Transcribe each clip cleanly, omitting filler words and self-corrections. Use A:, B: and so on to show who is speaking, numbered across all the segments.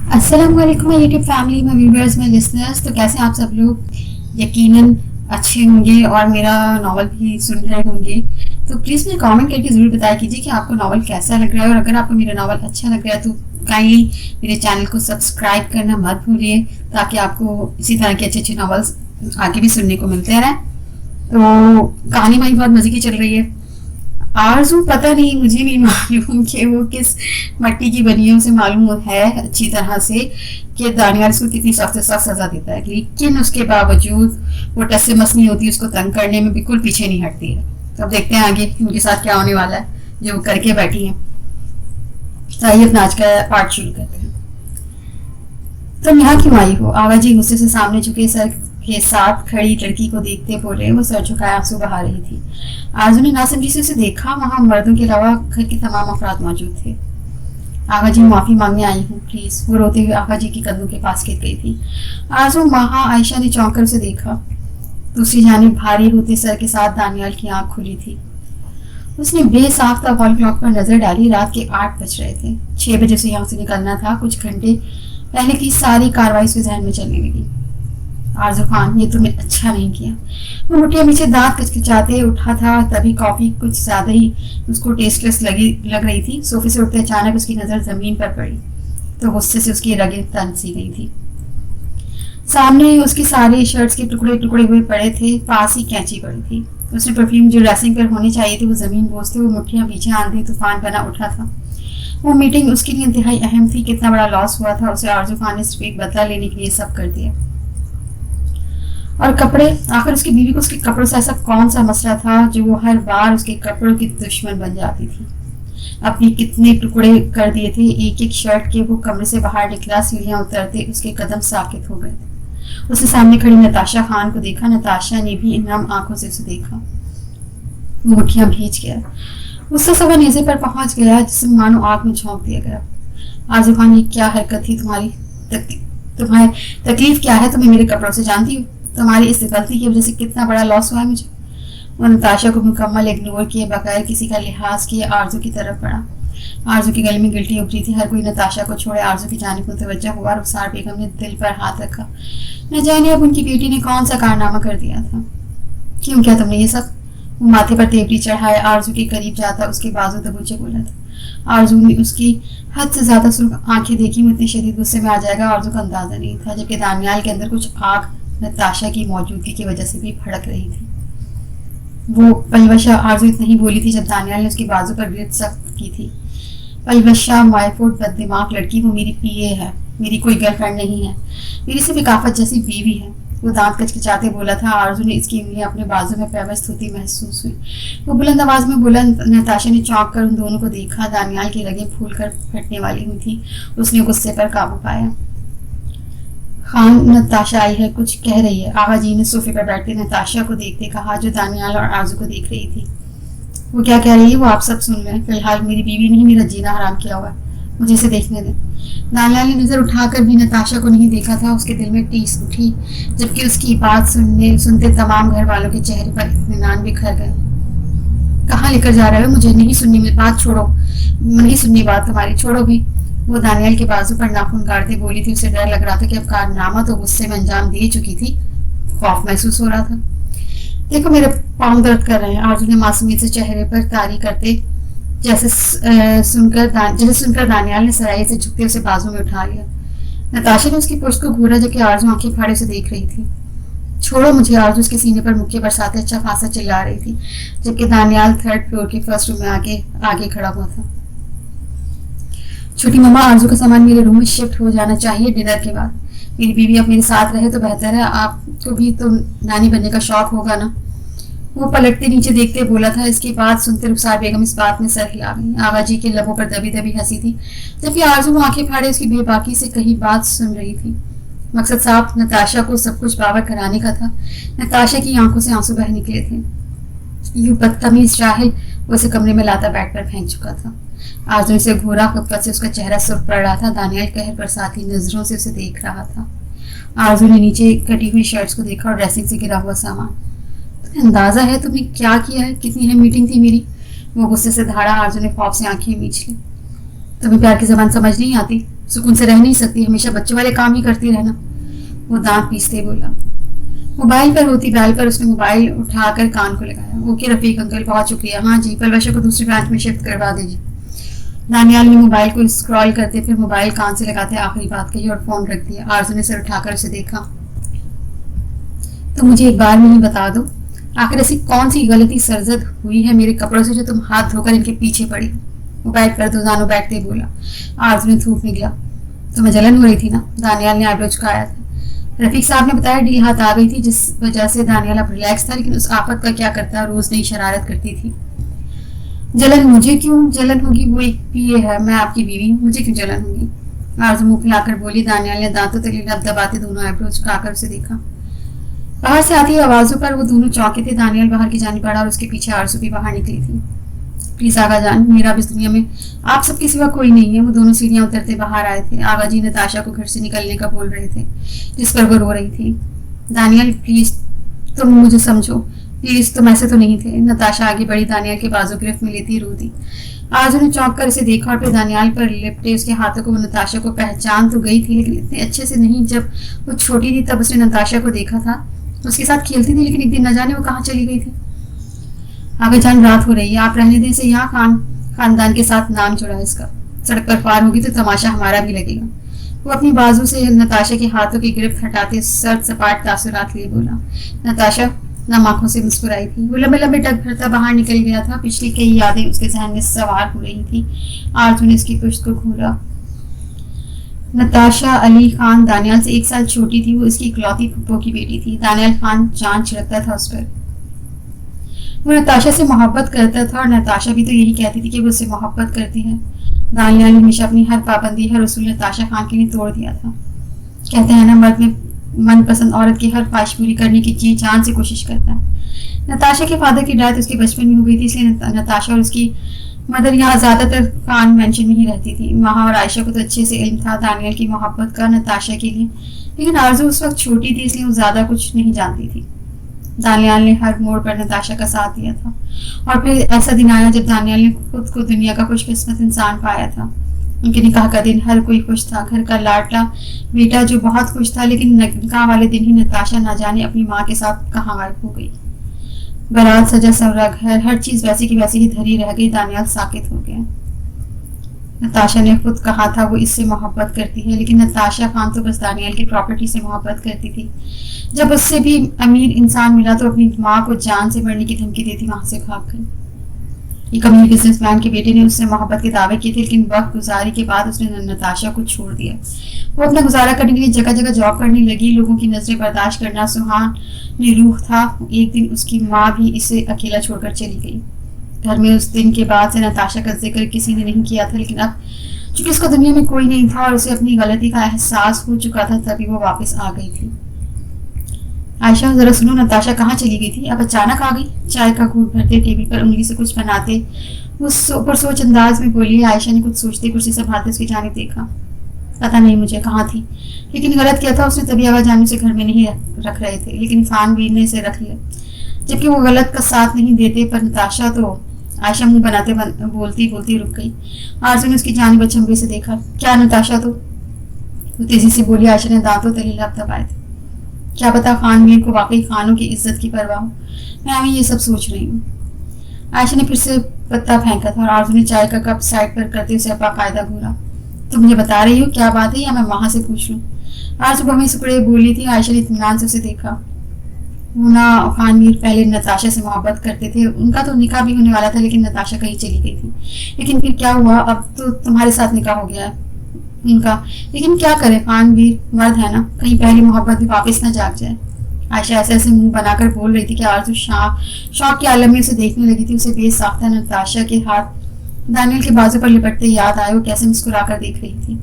A: अस्सलाम वालेकुम my YouTube family, my viewers, my listeners. तो कैसे आप सब लोग? यकीनन अच्छे होंगे और मेरा नावल भी सुन रहे होंगे। तो प्लीज़ मुझे कमेंट करके ज़रूर बताया कीजिए कि आपको नावल कैसा लग रहा है, और अगर आपको मेरा नावल अच्छा लग रहा है तो काइंडली मेरे चैनल को सब्सक्राइब करना मत भूलिए, ताकि आपको इसी तरह के अच्छे अच्छे नावल्स आगे भी सुनने को मिलते रहें। तो कहानी हमारी बहुत मज़े की चल रही है। आरज़ू पता नहीं, मुझे नहीं मालूम कि वो किस मट्टी की बनी है। उसे मालूम है अच्छी तरह से कि दानियाल उसको कितनी सख्त से सख्त सजा देता है, लेकिन उसके बावजूद वो टस से मस नहीं होती, उसको तंग करने में बिल्कुल पीछे नहीं हटती है। तो अब देखते हैं आगे उनके साथ क्या होने वाला है जो वो करके बैठी है। तो आइए अपना आज का पार्ट शुरू करते हैं। तुम यहाँ क्यों आई हो? आवा जी गुस्से से सामने झुके सर के साथ खड़ी लड़की को देखते बोले। वो सर झुकाए आंसू बहा रही थी। आरजू ने नासमझी से उसे देखा। वहां मर्दों के अलावा घर के तमाम अफराद मौजूद थे। आगा जी माफी मांगने आई हूँ, प्लीज। वो रोते हुए आगा जी के कदमों के पास गिर गई थी। आरजू महा आयशा ने चौंक कर उसे देखा। दूसरी जानिब भारी होते सर के साथ दानियाल की आंख खुली थी। उसने बेसाख्ता वॉल क्लॉक पर नजर डाली। रात के 8 बज रहे थे। 6 बजे से यहाँ से निकलना था। कुछ घंटे पहले की सारी कार्रवाई उसके जहन में चलने लगी। आरजू खान, ये तुमने अच्छा नहीं किया। वो मुठिया नीचे दांत कचकचाते उठा था, तभी कॉफी कुछ ज्यादा ही उसको टेस्टलेस लग रही थी। सोफे से उठते अचानक उसकी नजर जमीन पर पड़ी तो गुस्से से उसकी रगें तन सी गई थी। सामने उसकी सारी शर्ट्स के टुकड़े टुकड़े हुए पड़े थे। पास ही कैंची पड़ी थी। उसने परफ्यूम जो ड्रेसिंग पर होनी चाहिए थी वो जमीन बोसते हुए मुठ्ठियां पीछे आंधी तूफान बना उठा था। वो मीटिंग उसके लिए इंतहाई अहम थी। कितना बड़ा लॉस हुआ था उसे। आरजू खान ने सिर्फ एक बदला लेने के लिए सब कर दिया। और कपड़े, आखिर उसकी बीवी को उसके कपड़ों से ऐसा कौन सा मसला था जो वो हर बार उसके कपड़ों की दुश्मन बन जाती थी। अपने कितने टुकड़े कर दिए थे। एक एक शर्ट के। वो कमरे से बाहर निकला। सीढ़ियां उतरते उसके कदम साकित हो गए थे। उसने सामने खड़ी नताशा खान को देखा। नताशा ने भी नम आंखों से उसे देखा। मुठ्ठियां भीज गया। उसका सवा नेज़े पर पहुंच गया, जिसे मानो आग में झोंक दिया गया। आरज़ू खान, ये क्या हरकत थी तुम्हारी? तुम्हारी तकलीफ क्या है? तुम्हें मेरे कपड़ों से जानती हो? तुम्हारी इस गलती की वजह से कितना बड़ा लॉस हुआ है मुझे। वो नताशा को मुकम्मल इग्नोर किए बगैर किसी का लिहाज किए आरजू की तरफ बढ़ा। आरजू के गले में गिल्टी उभरी थी। हर कोई नताशा को छोड़े आरजू की जानिब मुतवज्जह हुआ। रुखसार बेगम ने दिल पर हाथ रखा। न जाने अब उनकी बेटी ने कौन सा कारनामा कर दिया था। क्यों किया तुमने ये सब? वो माथे पर तेवरी चढ़ाए आरजू के करीब जाता उसके बाजू दबोचे बोला था। आरजू ने उसकी हद से ज्यादा सुर्ख आंखें देखी। वो इतने शदीद गुस्से में आ जाएगा आरजू का अंदाजा नहीं था, जबकि दानियाल के अंदर कुछ आग नताशा की मौजूदगी की वजह से भी भड़क रही थी। वो पलवशा आरजू इतनी ही बोली थी जब दानियाल ने उसके बाजू पर गिरफ्त सख्त की थी। पलवशा मायफोट बददिमाग लड़की, वो मेरी पीए है, मेरी कोई गर्लफ्रेंड नहीं है। मेरी सिर्फ एक आफत जैसी बीवी है। वो दांत कचकचाते बोला था। आरजू ने इसकी उंगलियां अपने बाजू में पेवस्त होती महसूस हुई। वो बुलंद आवाज में बोला। नताशा ने चौंक कर उन दोनों को देखा। दानियाल की रगें फूल कर फटने वाली हुई थी। उसने गुस्से पर काबू पाया। खान, नताशा आई है, कुछ कह रही है। आगा जी ने सोफे पर बैठते नताशा को देखते कहा, जो दानियाल और आरजू को देख रही थी। वो क्या कह रही है वो आप सब सुन लें। फिलहाल मेरी बीवी ने ही मेरा जीना हराम किया हुआ है, मुझे इसे देखने दें। दानियाल ने नजर उठाकर भी नताशा को नहीं देखा था। उसके दिल में टीस उठी, जबकि उसकी बात सुनते तमाम घर वालों के चेहरे पर इत्मीनान बिखर गए। कहाँ लेकर जा रहे हो? मुझे नहीं सुननी में बात, छोड़ो। नहीं सुननी बात तुम्हारी, छोड़ो भी। वो दानियाल के बाजू पर नाखून गाड़ते बोली थी। उसे डर लग रहा था कि अब कारनामा तो गुस्से में अंजाम दे चुकी थी। खौफ महसूस हो रहा था। देखो मेरे पाँव दर्द कर रहे हैं। आरजू ने मासूमियत से चेहरे पर तारी करते जैसे सुनकर दानियाल ने सराय से झुकते उसे बाजू में उठा लिया। नताशा ने उसकी पुष्ट को घूरा, जबकि आरजू आंखें फाड़े से देख रही थी। छोड़ो मुझे। आरजू उसके सीने पर मुक्के बरसाते अच्छा खासा चिल्ला रही थी, जबकि दानियाल 3rd फ्लोर के फर्स्ट रूम में आगे खड़ा हुआ था। छोटी मम्मा, आरजू का सामान मेरे रूम में शिफ्ट हो जाना चाहिए डिनर के बाद। मेरी बीवी अब मेरे साथ रहे तो बेहतर है। आपको भी तो नानी बनने का शौक होगा ना। वो पलटते नीचे देखते बोला था। इसकी बात सुनते रुखसार बेगम इस बात में सर हिला गई। आगा जी के लबों पर दबी दबी हंसी थी, जबकि आरजू आंखें फाड़े उसकी बेबाकी से कही बात सुन रही थी। मकसद साफ नताशा को सब कुछ बावर कराने का था। नताशा की आंखों से आंसू बह निकले थे। यूं बदतमीज जाहिल वो उसे कमरे में लाता बेड पर फेंक चुका था। आरजू से घूरा खपत से उसका चेहरा सुर्ख पड़ रहा था। दानियाल कहर बरसाती नजरों से उसे देख रहा था। आरजू ने नीचे कटी हुई शर्ट्स को देखा और ड्रेसिंग से गिरा हुआ सामान। तुम्हें अंदाजा है तुमने क्या किया है? कितनी है मीटिंग थी मेरी? वो गुस्से से धाड़ा। आरजू ने खौफ से आंखें मींच ली। तुम्हें प्यार की जबान समझ नहीं आती, सुकून से रह नहीं सकती, हमेशा बच्चों वाले काम ही करती रहना। वो दांत पीसते बोला। मोबाइल पर होती बैल पर उसने मोबाइल उठाकर कान को लगाया। ओके रफीक अंकल, बहुत शुक्रिया। हाँ जी, पलवशा को दूसरी ब्रांच में शिफ्ट करवा दीजिए। दानियाल ने मोबाइल को स्क्रॉल करते फिर मोबाइल कान से लगाते आखिरी बात कही और फोन रख दिया। आरजू ने सिर उठाकर उसे देखा। तो मुझे एक बार में ही बता दो, आखिर ऐसी कौन सी गलती सरजद हुई है मेरे कपड़ों से जो तुम हाथ धोकर इनके पीछे पड़ी? मोबाइल पर दो जानों बैठते बोला। आरजू ने थूक निकला। तुम्हें जलन हो रही थी ना? दानियाल ने आईब्रो झुकाया था। रफीक साहब ने बताया डी हाथ आ गई थी, जिस वजह से दानियाल अब रिलैक्स था, लेकिन उस आफत का क्या करता, रोज नई शरारत करती थी। जलन मुझे क्यों जलन होगी? वो एक पीए है, मैं आपकी बीवी हूँ, मुझे क्यों जलन होगी? आरजू मुंह फैलाकर बोली। दानियाल ने दांतों तले लब दबाते दोनों आईब्रो झुकाकर उसे देखा। बाहर से आती आवाजों पर वो दोनों चौंके थे। दानियाल बाहर की जाने पड़ा और उसके पीछे आरजू भी बाहर निकली थी। प्लीज आगा जान, मेरा अब इस दुनिया में आप सबके सिवा कोई नहीं है। वो दोनों सीढ़ियां उतरते बाहर आए थे। आगा जी नताशा को घर से निकलने का बोल रहे थे, जिस पर वो रो रही थी। दानियाल प्लीज तुम मुझे समझो, प्लीज तुम ऐसे तो नहीं थे। नताशा आगे बढ़ी, दानियाल के बाजू गिरफ्त में लेती रो दी। आरजू ने चौंक कर उसे देखा और फिर दानियाल पर लिपटे उसके हाथों को। वो नताशा को पहचान तो गई थी, लेकिन इतने अच्छे से नहीं। जब वो छोटी थी तब उसने नताशा को देखा था, उसके साथ खेलती थी, लेकिन एक दिन न जाने वो कहाँ चली गई थी। आगे जान, रात हो रही है, आप रहने दें इसे यहाँ। खानदान के साथ नाम जुड़ा है इसका। सड़क पर पार होगी तो तमाशा हमारा भी लगेगा। वो अपनी बाजू से नताशा के हाथों की गिरफ्त हटाते सर्द सपाट तासुरात लिए बोला। नताशा नम आंखों से मुस्कुराई थी। वो लंबे लंबे टक भरता बाहर निकल गया था। पिछली कई यादें उसके जहन में सवार हो रही थी। आरजू ने उसकी पुश्त को घूरा। नताशा अली खान दानियाल से 1 साल छोटी थी। वो इसकी इकलौती फुप्पो की बेटी थी। दानियाल खान जान छिड़कता था उस पर। वो नताशा से मोहब्बत करता था और नताशा भी तो यही कहती थी कि वो उससे मोहब्बत करती है। दानियाल ने हमेशा अपनी हर पाबंदी, हर उसूल नताशा खान के लिए तोड़ दिया था। कहते हैं ना, मर्द में मनपसंद औरत की हर ख्वाहिश पूरी करने की जी जान से कोशिश करता है। नताशा के फादर की डेथ उसके बचपन में हो गई थी, इसलिए नताशा और उसकी मदर यहाँ ज्यादातर खान मेंशन में ही रहती थी। वहाँ और आयशा को तो अच्छे से इल्म था दानियाल की मोहब्बत का नताशा के लिए, लेकिन आरजू उस वक्त छोटी थी, इसलिए वो ज्यादा कुछ नहीं जानती थी। दानियाल ने हर मोड़ पर नताशा का साथ दिया था और फिर ऐसा दिन आया जब दानियाल ने खुद को दुनिया का खुशकिस्मत इंसान पाया था। उनके निकाह का दिन हर कोई खुश था, घर का लाडला बेटा जो बहुत खुश था, लेकिन निकाह वाले दिन ही नताशा ना जाने अपनी माँ के साथ कहाँ गायब हो गई। बारात सजा सवरा घर, हर चीज वैसी की वैसी ही धरी रह गई। दानियाल साकित हो गया। नताशा ने खुद कहा था वो इससे मोहब्बत करती है, लेकिन नताशा खान तो बस दानियाल की प्रॉपर्टी से मोहब्बत करती थी। जब उससे भी अमीर इंसान मिला तो अपनी माँ को जान से मरने की धमकी देती वहां से भागकर। एक अमीर बिजनेसमैन के बेटे ने उससे मोहब्बत के दावे किए थे, लेकिन वक्त गुजारी के बाद उसने नताशा को छोड़ दिया। वो अपना गुजारा करने के लिए जगह जगह जॉब करने लगी। लोगों की नजरें बर्दाश्त करना सुहान निरूह था। एक दिन उसकी माँ भी इसे अकेला छोड़कर चली गई। घर में उस दिन के बाद से नताशा का जिक्र किसी ने नहीं किया था, लेकिन अब चूंकि उसको दुनिया में कोई नहीं था और उसे अपनी गलती का एहसास हो चुका था, तभी वो वापस आ गई थी। आयशा जरा सुनो, नताशा कहाँ चली गई थी? अब अचानक आ गई। चाय का घूंट भरते टेबल पर उंगली से कुछ बनाते वो सोच अंदाज में बोली। आयशा ने कुछ सोचते कुर्सी संभालते उसकी जानिब देखा। पता नहीं मुझे कहाँ थी, लेकिन गलत किया था उसने। तभी आवाज जाने से घर में नहीं रख रहे थे, लेकिन खानवीर ने इसे रख लिया, जबकि वो गलत का साथ नहीं देते। पर नताशा तो आयशा मुंह बनाते बोलती बोलती रुक गई। आरजू ने उसकी जानिब अचंभे से देखा। क्या नताशा? तो वो तेजी से बोली। आयशा ने दांतों तले लब दबाए थे। क्या पता खानवीर को वाकई खानों की इज्जत की परवाह हो। मैं अभी ये सब सोच रही हूँ। आयशा ने फिर से पत्ता फेंका था और आरजू ने चाय का कप साइड पर करते उसे बाकायदा घूरा। तुम मुझे बता रही हो क्या बात है, या मैं वहां से पूछ लूँ? आरजू बहमी सुकड़े बोली थी। आयशा ने इत्मीनान से उसे देखा। मुना खानवीर पहले नताशा से मोहब्बत करते थे, उनका तो निकाह भी होने वाला था, लेकिन नताशा कहीं चली गई थी। लेकिन फिर क्या हुआ? अब तो तुम्हारे साथ निकाह हो गया है उनका, लेकिन क्या करे, खानवीर मर्द है ना, कहीं पहली मोहब्बत भी वापस ना जाग जाए। आयशा ऐसे ऐसे मुंह बनाकर बोल रही थी कि आरजू शौक के आलम में उसे देखने लगी थी। उसे बेसाख्ता नताशा के हाथ दानियल के बाजू पर लिपटते याद आए। वो कैसे मुस्कुराकर देख रही थी।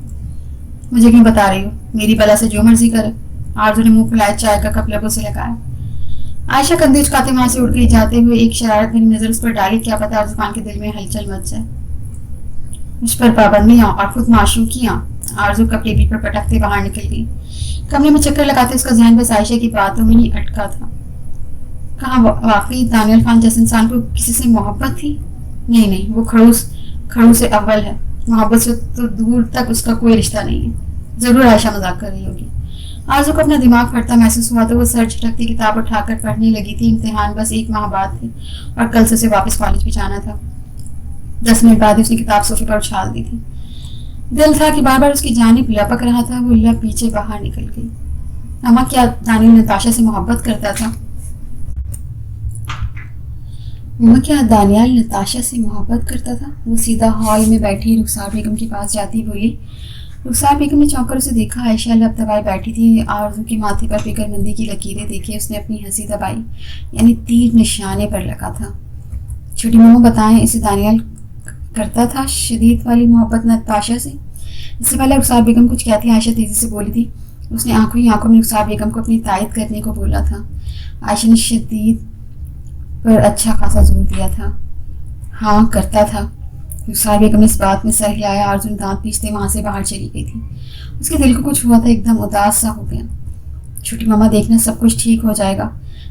A: मुझे क्यों बता रही हो? मेरी बला से जो मर्जी करे। आरजू ने मुंह फुलाए चाय का कप लबों से लगाया। आयशा कंधे झुकाते वहां से उठ गई। जाते हुए एक शरारत भरी नजर उस पर डाली। क्या पता अरजुमान के दिल में हलचल मच जाए। उस पर पाबंदियां और खुद माशूकियां। आरजू कप टेबल पर पटकते बाहर निकल गई। कमरे में चक्कर लगाते उसका ध्यान बस आयशा की बातों में ही अटका था। कहाँ वाकई दानियल खान जैसे इंसान को किसी से मोहब्बत थी? नहीं नहीं, वो खड़ूस से अव्वल है। मोहब्बत से तो दूर तक उसका कोई रिश्ता नहीं है। जरूर आयशा मजाक कर रही होगी। आरज़ू को अपना दिमाग फटता महसूस हुआ तो वो सर झटकती किताब उठाकर पढ़ने लगी थी। इम्तिहान बस 1 माह बाद थे और कल से उसे वापस कॉलेज भी जाना था। 10 मिनट बाद ही उसने किताब सोफे पर उछाल दी थी। दिल था कि बार बार उसकी जानिब लपक रहा था। वो लप पीछे बाहर निकल गई। अम्मा, क्या दानियल नताशा से मोहब्बत करता था? मम्मा, क्या दानियाल नताशा से मोहब्बत करता था? वो सीधा हॉल में बैठी रुखसार बेगम के पास जाती बोली। रुखसार बेगम ने चौंकर उसे देखा। आयशा लब दबाए बैठी थी। आरज़ू के माथे पर फिक्रमंदी की लकीरें देखी। उसने अपनी हंसी दबाई, यानी तीर निशाने पर लगा था। छोटी मम्मा, बताएं, इसे दानियाल करता था शदीद वाली मोहब्बत नताशा से? इससे पहले रुखसार बेगम कुछ कहती आयशा तेजी से बोली थी। उसने आंखों ही आंखों में रुखसार बेगम को अपनी तायद करने को बोला था। आयशा ने शदीद पर अच्छा खासा जोर दिया था। हाँ, करता था। रुखसार बेगम ने इस बात में सर हिलाया। आरज़ू ने दांत पीसते वहां से बाहर चली गई थी। उसके दिल को कुछ हुआ था, एकदम उदास सा हो गया। छोटी मामा, देखना सब कुछ ठीक हो जाएगा,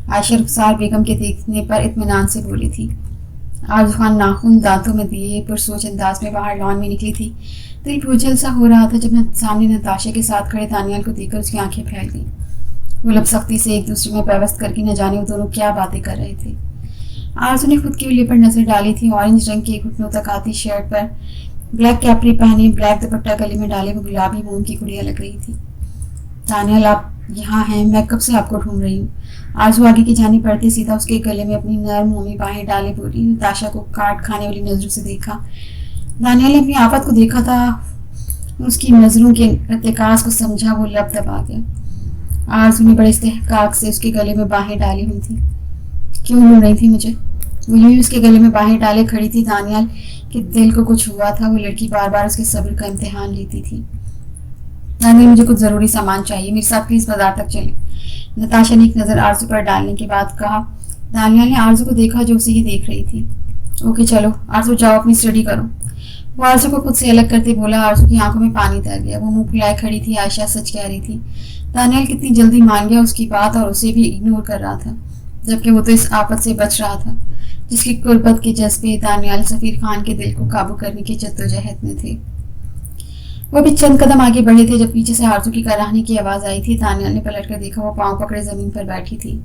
A: आयशा रुखसार बेगम के देखने पर इत्मीनान से बोली थी। आरज़ू खान नाखून दांतों में दिए पुरसोच अंदाज में बाहर लॉन में निकली थी। दिल बोझल सा हो रहा था जब सामने नताशा के साथ खड़े दानियाल को देखकर उसकी आंखें फैल गईं। वो लब सख्ती से एक दूसरे में पेवस्त करके न जाने वो दोनों क्या बातें कर रहे थे। आरज़ू ने खुद के लिए पर नजर डाली थी। ऑरेंज रंग के घुटनों तक आती शर्ट पर ब्लैक कैपरी पहने, ब्लैक दुपट्टा गले में डाले वो गुलाबी मोम की गुड़िया लग रही थी। दानियाल, आप यहाँ हैं? मैं कब से आपको ढूंढ रही हूँ। आरज़ू आगे की जानी पड़ती सीधा उसके गले में अपनी नर्म मोमी बाहें डाले बोली। नताशा को काट खाने वाली नजरों से देखा। दानियाल ने अपनी आफत को देखा था, उसकी नजरों के इर्तिकाज को समझा। वो लब दबा गया। आरज़ू ने बड़े इस्तेहकाक से उसके गले में बाहें डाली हुई थी। क्यों ढूंढ रही थी मुझे? वो यूं उसके गले में बाहें डाले खड़ी थी। दानियाल के दिल को कुछ हुआ था। वो लड़की बार बार उसके सब्र का इम्तिहान लेती थी। दानियाल, मुझे कुछ ज़रूरी सामान चाहिए, मेरे साथ प्लीज़ बाजार तक चलें। नताशा ने एक नज़र आरज़ू पर डालने के बाद कहा। दानियाल ने आरज़ू को देखा जो उसे ही देख रही थी। ओके चलो आरज़ू, जाओ अपनी स्टडी करो। वो आरज़ू को खुद से अलग करते बोला। आरज़ू की आंखों में पानी तैर गया। वो मुंह फुलाए खड़ी थी। आयशा सच कह रही थी। दानियाल कितनी जल्दी मान गया उसकी बात और उसे भी इग्नोर कर रहा था, जबकि वो तो इस आफत से बच रहा था जिसकी कुर्बत के जज्बे दानियाल सफ़ीर खान के दिल को काबू करने की जद्दोजहद में थे। वो भी चंद कदम आगे बढ़े थे जब पीछे से आरज़ू की कराहने की आवाज़ आई थी। दानियाल ने पलट कर देखा। वो पाँव पकड़े ज़मीन पर बैठी थी।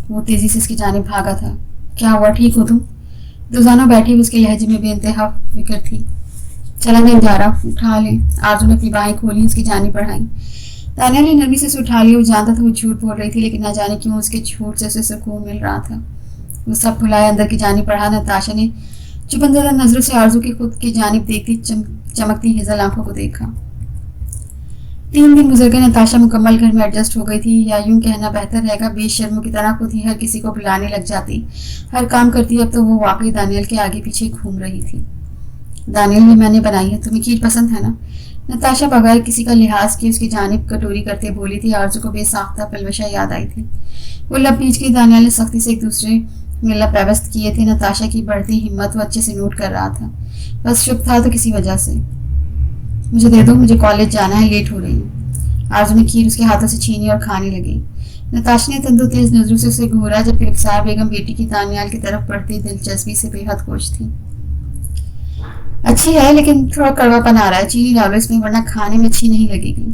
A: वो तेज़ी से इसकी जानिब भागा था। क्या हुआ, ठीक हो तुम? दोजाना बैठी हुई उसके लहजे में बेइंतहा फिक्र थी। चला नहीं जा रहा, उठा ले। आरज़ू ने अपनी बाहें खोली, उसकी जानिब बढ़ाई। दानियाल ने नरमी से उसे उठा लिया। वो जानता था वो झूठ बोल रही थी, लेकिन न जाने क्यों उसके झूठ से उसे सुकून मिल रहा था। वो सब भुलाए अंदर की जानिब बढ़ा। नताशा ने चुपंदर नजरों से आरज़ू की खुद की जानिब देखती चमकती हिजल आंखों को देखा। 3 दिन गुजर गए। नताशा मुकम्मल घर में एडजस्ट हो गई थी, या यूं कहना बेहतर रहेगा बेशर्मों की तरह खुद ही हर किसी को बुलाने लग जाती, हर काम करती। अब तो वो वाकई दानियाल के आगे पीछे घूम रही थी। दानियाल, ने मैंने बनाई है, तुम्हें खीर पसंद है ना? नताशा बगैर किसी का लिहाज किए उसकी जानिब कटोरी करते बोली थी। आरज़ू को बेसाख्ता पलवशा याद आई थी। वो लब बीच गई। दानियाल ने सख्ती से एक दूसरे में लब पेवस्त किए थे। नताशा की बढ़ती हिम्मत वो अच्छे से नोट कर रहा था। बस चुप था तो किसी वजह से। मुझे दे दो, मुझे कॉलेज जाना है, लेट हो रही हूँ। आरज़ू ने खीर उसके हाथों से छीनी और खाने लगी। नताशा ने तंदु तेज नजरों से उसे घूरा, जबकि रुखसार बेगम बेटी की दानियाल की तरफ बढ़ती दिलचस्पी से बेहद खुश थी। अच्छी है, लेकिन थोड़ा कड़वापन आ रहा है, चीनी डालो इसमें, वरना खाने में अच्छी नहीं लगेगी।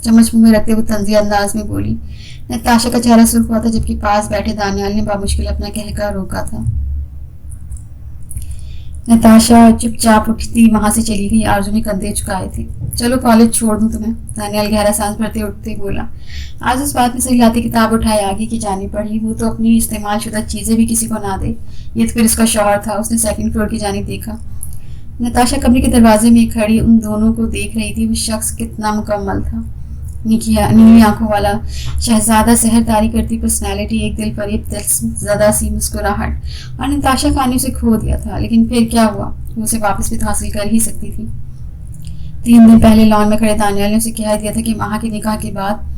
A: चम्मच मुंह में रखते हुए तंज़िया अंदाज में बोली। नताशा का चेहरा सुर्ख हुआ था, जबकि पास बैठे दानियाल ने बामुश्किल अपना कहकर रोका था। नताशा चुपचाप उठती वहां से चली गई। आरज़ू ने कंधे झुकाए थे। चलो कॉलेज छोड़ दूं तुम्हें, दानियाल गहरा सांस भरते उठते बोला। आज उस बात में सही लाती किताब उठाए आगे की जानी पड़ी। वो तो अपनी इस्तेमाल शुदा चीजें भी किसी को ना दे, ये तो फिर उसका शौहर था। उसने सेकंड फ्लोर की जानी देखा। नताशा कमरे के दरवाजे में खड़ी उन दोनों को देख रही थी। वो शख्स कितना मुकम्मल था। नीली आंखों वाला शहजादा, सहरदारी करती पर्सनैलिटी, एक दिल फरेब दिलज़दा सी मुस्कुराहट, और नताशा खान ने उसे खो दिया था। लेकिन फिर क्या हुआ, वो उसे वापस भी तो हासिल कर ही सकती थी। 3 दिन पहले लॉन में खड़े दानियाल ने उसे कह दिया था कि माह के निकाह के बाद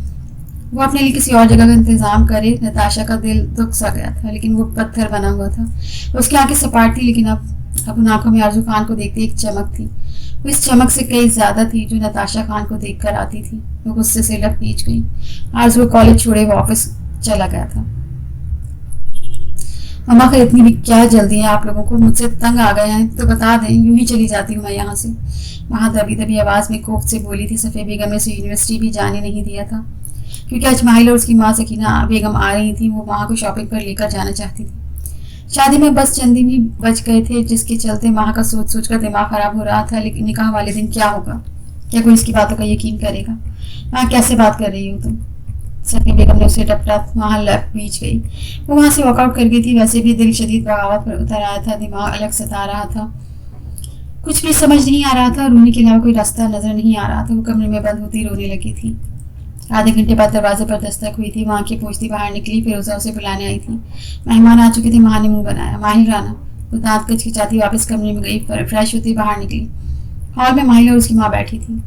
A: वो अपने लिए किसी और जगह का इंतजाम करे। नताशा का दिल दुख सा गया था, लेकिन वो पत्थर बना हुआ था। उसकी आंखें सपाट थी, लेकिन अब उन आंखों में आरज़ू खान को देखते एक चमक थी। वो इस चमक से कई ज्यादा थी जो नताशा खान को देखकर आती थी। वो गुस्से से लग पीच गई। आज वो कॉलेज छोड़े वो ऑफिस चला गया था। मम्मा, इतनी भी क्या जल्दी है आप लोगों को? मुझसे तंग आ गए हैं तो बता दें, यूं ही चली जाती हूँ मैं यहाँ से। वहाँ दबी दबी आवाज़ में कोफ्त से बोली थी सफ़िया बेगम ने उसे यूनिवर्सिटी भी जाने नहीं दिया था, क्योंकि आज माहिल और उसकी माँ सकीना बेगम आ रही थी। वो वहाँ को शॉपिंग पर लेकर जाना चाहती थी। शादी में बस चंद दिन ही बच गए थे, जिसके चलते माँ का सोच सोच कर दिमाग खराब हो रहा था। लेकिन निकाह वाले दिन क्या होगा? क्या कोई इसकी बातों का यकीन करेगा? माँ कैसे बात कर रही हो तुम? सफ़िया बेगम ने उसे डपटा वहाँ लग बीच गई। वो वहाँ से वॉकआउट कर गई थी। वैसे भी दिल शदीद बगावत पर उतर आया था, दिमाग अलग सता रहा था, कुछ भी समझ नहीं आ रहा था। रोने के अलावा कोई रास्ता नजर नहीं आ रहा था। वो कमरे में बंद होती रोने लगी थी। आधे घंटे बाद दरवाजे पर दस्तक हुई थी। वहाँ की पूछती बाहर निकली। फिरोजा उसे बुलाने आई थी। मेहमान आ चुके थे। माँ ने मुंह बनाया, माहिल राना। वो दांत कचकचाती वापस कमरे में गई, फ्रेश होती बाहर निकली। हॉल में माहिल और उसकी माँ बैठी थी।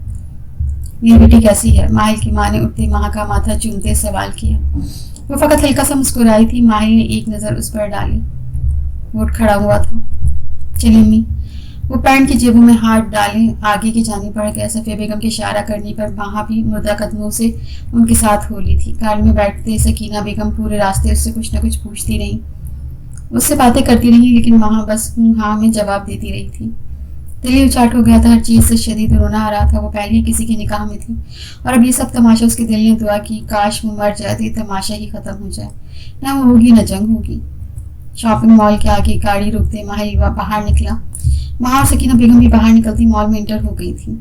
A: मेरी बेटी कैसी है? माहिल की माँ ने उठते माँ का माथा चूमते सवाल किया। वो फकत हल्का सा मुस्कुराई थी। माहिल ने एक नज़र उस पर डाली। वो उठ खड़ा हुआ था। चलिए अम्मी। वो पैंट की जेबों में हाथ डाले आगे की जानी पड़ गया। सफ़िया बेगम के इशारा करने पर वहाँ भी मुर्दा कदमों से उनके साथ हो ली थी। कार में बैठते सकीना बेगम पूरे रास्ते उससे कुछ न कुछ पूछती रही, उससे बातें करती रही, लेकिन वहाँ बस हाँ में जवाब देती रही थी। दिल ही उचाट हो गया था। हर चीज़ से शदीद रोना आ रहा था। वो पहले ही किसी के निकाह में थी और अब ये सब तमाशा। उसके दिल ने दुआ की, काश वो मर जाए तो ये तमाशा ही खत्म हो जाए, ना वो होगी न जंग होगी। शॉपिंग मॉल के आगे गाड़ी रुकते माहिल बाहर निकला। वहाँ और सकीना बेगम भी बाहर निकलती मॉल में इंटर हो गई थी।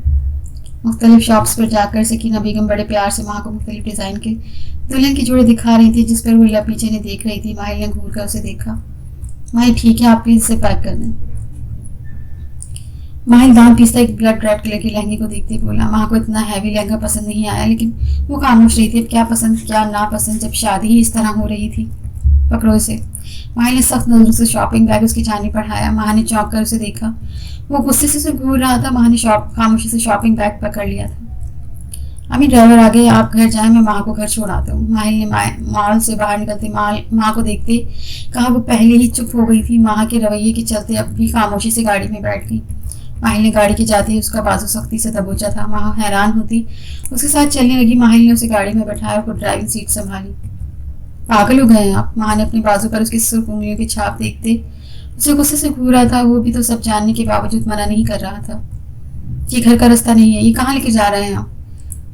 A: मुख्तलिफ शॉप्स पर जाकर सकीना बेगम बड़े प्यार से वहाँ को मुख्तलिफ डिज़ाइन के दुल्हन की जोड़े दिखा रही थी, जिस पर वो पीछे ने देख रही थी। माहिल ने घूर कर उसे देखा। माहिल ठीक है, आप प्लीज इसे पैक कर दें। माहिल दांत पीसता एक ब्लड रेड कलर के लहंगे को देखते बोला। माँ को इतना हैवी लहंगा पसंद नहीं आया, लेकिन वो खामोश रही थी। अब क्या पसंद क्या नापसंद, जब शादी ही इस तरह हो रही थी। पकड़ो इसे। माहिल ने सख्त नजरों से शॉपिंग बैग उसकी जानी बढ़ाया। माँ ने चौंक कर उसे देखा। वो गुस्से से उसे घूर रहा था। माँ ने खामोशी से शॉपिंग बैग पकड़ लिया था। अम्मी ड्राइवर आ गए, आप घर जाएं, मैं माँ को घर छोड़ आता हूँ। माहिल ने मॉल से बाहर निकलते माँ को देखते कहा। वो पहले ही चुप हो गई थी। माँ के रवैये के चलते अब भी खामोशी से गाड़ी में बैठ गई। माहिल ने गाड़ी के जाते ही उसका बाजू सख्ती से दबोचा था। माँ हैरान होती उसके साथ चलने लगी। माहिल ने उसे गाड़ी में बैठाया और ड्राइविंग सीट संभाली। पागल हो गए हैं आप? माँ ने अपने बाजू पर उसकी सुर्ख उंगलियों की छाप देखते उसे गुस्से से घूरा था। वो भी तो सब जानने के बावजूद मना नहीं कर रहा था। ये घर का रास्ता नहीं है, ये कहाँ लेके जा रहे हैं आप?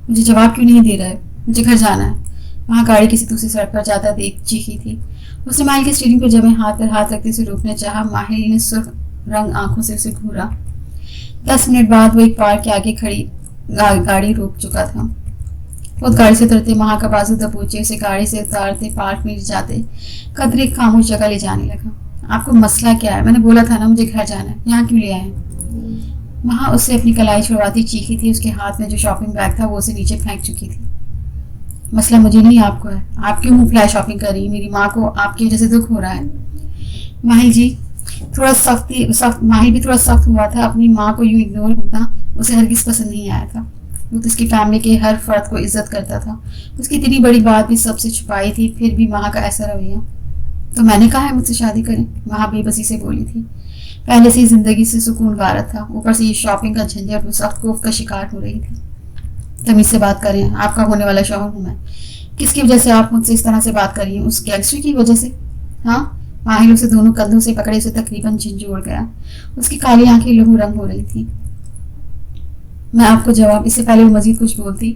A: मुझे जवाब क्यों नहीं दे रहे? मुझे घर जाना है। वहाँ गाड़ी किसी दूसरी सड़क पर जाता देख चीखी थी। उसने माहिल के स्टीयरिंग पर जमे हाथ पर हाथ रखते उसे रोकना चाहा। माहिल ने सुर्ख रंग आंखों से उसे घूरा। 10 मिनट बाद वो एक पार्क के आगे खड़ी गाड़ी रोक चुका था। वो गाड़ी से उतरते वहाँ का बाजू दबोचे उसे गाड़ी से उतारते पार्क में ले जाते कदर एक खामोश जगह ले जाने लगा। आपको मसला क्या है? मैंने बोला था ना मुझे घर जाना है, यहाँ क्यों ले आए? वहाँ उससे अपनी कलाई छुड़वाती चीखी थी। उसके हाथ में जो शॉपिंग बैग था वो उसे नीचे फेंक चुकी थी। मसला मुझे नहीं आपको है। आप क्यों मुँह फुलाए शॉपिंग कर रही? मेरी माँ को आपकी वजह से दुख हो रहा है। माहिल जी माहिल भी थोड़ा सख्त हुआ था। अपनी माँ को यूं इग्नोर होना उसे हरगिज पसंद नहीं आया था। वो तो उसकी फैमिली के हर फर्द को इज्जत करता था। उसकी इतनी बड़ी बात भी सबसे छुपाई थी, फिर भी माँ का ऐसा रवैया। तो मैंने कहा है मुझसे शादी करें, वहाँ बेबसी से बोली थी। पहले से ही जिंदगी से सुकून वारत था, ऊपर से ये शॉपिंग का झंझट। वो सख्त कोफ का शिकार हो रही थी। तमीज से बात करें, आपका होने वाला शौहर हूँ मैं। किसकी वजह से आप मुझसे इस तरह से बात कर रही हैं? उस गैंगस्टर की वजह से? हाँ। माहिल उसे दोनों कंधों से पकड़े उसे तकरीबन झंझोड़ गया। उसकी काली आंखें लहू रंग हो रही थी। मैं आपको जवाब। इससे पहले वो मजीद कुछ बोलती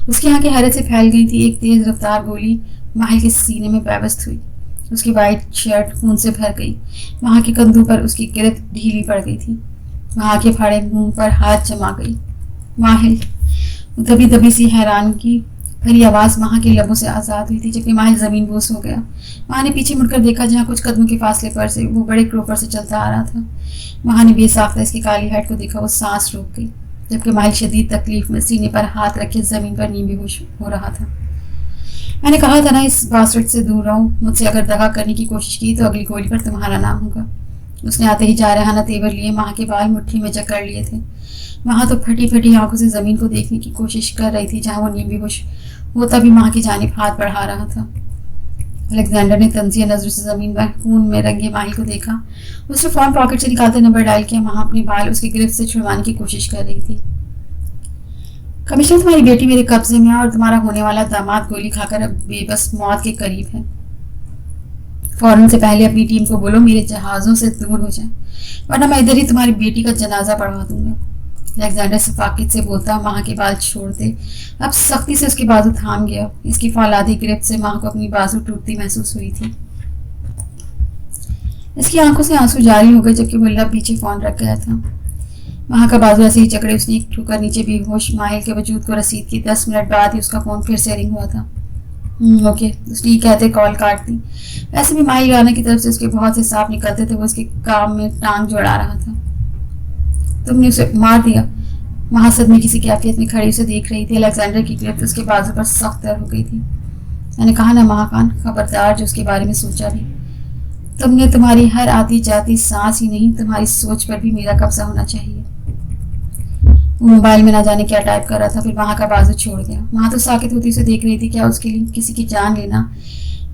A: उसकी आंखें हैरत से फैल गई थी। एक तेज रफ्तार गोली माहिल के सीने में पेवस्त हुई। उसकी वाइट शर्ट खून से भर गई। वहाँ के कंधों पर उसकी गिरफ्त ढीली पड़ गई थी। वहाँ के फाड़े मुंह पर हाथ जमा गई। माहिल। दबी दबी सी हैरान की भरी आवाज़ वहाँ के लबों से आज़ाद हुई थी, जबकि माहिल ज़मीन बोस हो गया। वहाँ ने पीछे मुड़कर देखा, जहाँ कुछ कदमों के फासले पर से वो बड़े क्रोपर से चलता आ रहा था। वहाँ ने बेसाख्ता इसकी काली हेड को देखा। वो सांस रोक गई, जबकि माहिल शदीद तकलीफ में सीने पर हाथ रखे ज़मीन पर नींद बेहोश हो रहा था। मैंने कहा था ना इस बास्टर्ड से दूर रहो। मुझसे अगर दगा करने की कोशिश की तो अगली गोली पर तुम्हारा नाम होगा। उसने आते ही जारहाना तेवर लिए माँ के बाल मुट्ठी में जकड़ लिए थे। वहाँ तो फटी फटी आंखों से ज़मीन को देखने की कोशिश कर रही थी, जहाँ वो नींद बेहोश होता भी माँ की जानिब हाथ बढ़ा रहा था। अलेक्जेंडर ने तंजिया नजरों से ज़मीन पर खून में रंगे माहिल को देखा। उसने फ़ोन पॉकेट से निकालते नंबर डायल किया। वहाँ अपने बाल उसकी गिरफ्त से छुड़वाने की कोशिश कर रही थी। कमिश्नर, तुम्हारी बेटी मेरे कब्जे में है और तुम्हारा होने वाला दामाद गोली खाकर अब बेबस मौत के करीब है। फौरन से पहले अपनी टीम को बोलो मेरे जहाज़ों से दूर हो जाए, वरना मैं इधर ही तुम्हारी बेटी का जनाजा पढ़वा दूंगा। अलेक्जेंडर सफाकित से बोलता, माँ के बाल छोड़ दे। अब सख्ती से उसके बाजू थाम गया। इसकी फौलादी गिरफ्त से माँ को अपनी बाजू टूटती महसूस हुई थी। इसकी आंखों से आंसू जारी हो गए जबकि मुल्ला पीछे फोन रख गया था। वहां का बाजू ऐसे ही जकड़े उसने एक ठुकर नीचे बेहोश माहिल के वजूद को रसीद की। 10 मिनट बाद ही उसका फोन फिर से रिंग हुआ था। ओके, उसने ये कहते कॉल काट दी। वैसे भी माहिल राना की तरफ से उसके बहुत से सांप निकलते थे। वो उसके काम में टांग जोड़ा रहा था। तुमने उसे मार दिया। वहां सदमे किसी कैफियत में खड़ी उसे देख रही थी। अलेक्जेंडर की गिरफ्त उसके बाजू पर सख्त हो गई थी। मैंने कहा ना महाकान, खबरदार जो उसके बारे में सोचा भी। तुमने तुम्हारी हर आती जाती सांस ही नहीं, तुम्हारी सोच पर भी मेरा कब्जा होना चाहिए। वो मोबाइल में ना जाने क्या टाइप कर रहा था, फिर वहां का बाजू छोड़ गया। वहां तो साकित होती उसे देख रही थी। क्या उसके लिए किसी की जान लेना